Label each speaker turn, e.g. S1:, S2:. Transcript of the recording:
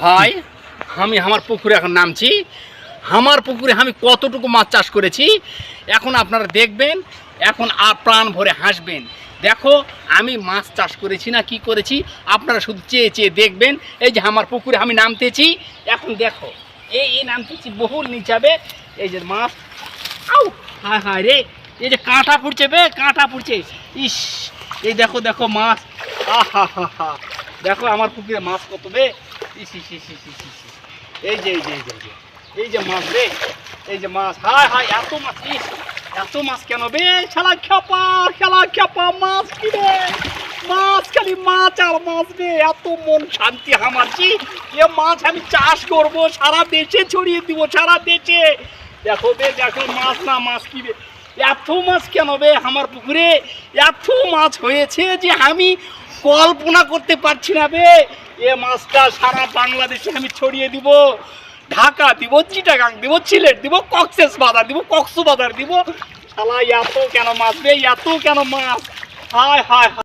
S1: ভাই আমি আমার পুকুরে এখন নামছি। আমার পুকুরে আমি কতটুকু মাছ চাষ করেছি এখন আপনারা দেখবেন, এখন প্রাণ ভরে হাসবেন। দেখো আমি মাছ চাষ করেছি না কি করেছি, আপনারা শুধু চেয়ে চেয়ে দেখবেন। এই যে আমার পুকুরে আমি নামতেছি, এখন দেখো এই নামতেছি বহুল নিচাবে, এই যে মাছ। আউ হায় হায় রে, এই যে কাঁটা ফুটছে বে, কাঁটা ফুটছে। ইস এই দেখো দেখো মাছ, আহা হা হা, দেখো আমার পুকুরে মাছ কত বে। ইস ইস ইস ইস ইস ইস। এই যে এই যে এই যে এই যে মাছ রে, এই যে মাছ, হায় হায় এত মাছ। ইস এত মাছ কেন বে, খেলা খেপা মাছ কি রে, মাছ খালি মাছ আর মাছ রে, এত মন শান্তি আমার জি। এ মাছ আমি চাষ করব, সারা দেশে ছড়িয়ে দিব, সারা দেশে। দেখো বে দেখো মাছ না মাছ কি রে, এত মাছ কেন বে আমার পুকুরে, এত মাছ হয়েছে যে আমি কল্পনা করতে পারছি না বে। এ মাছটা সারা বাংলাদেশে আমি ছড়িয়ে দিব, ঢাকা দিব, চিটাগাং দিব, সিলেট দিব, কক্সবাজার দিব, কক্সবাজার দিব। শালা এত কেন মাছ বে, এত কেন মাছ, হায় হায় হায়।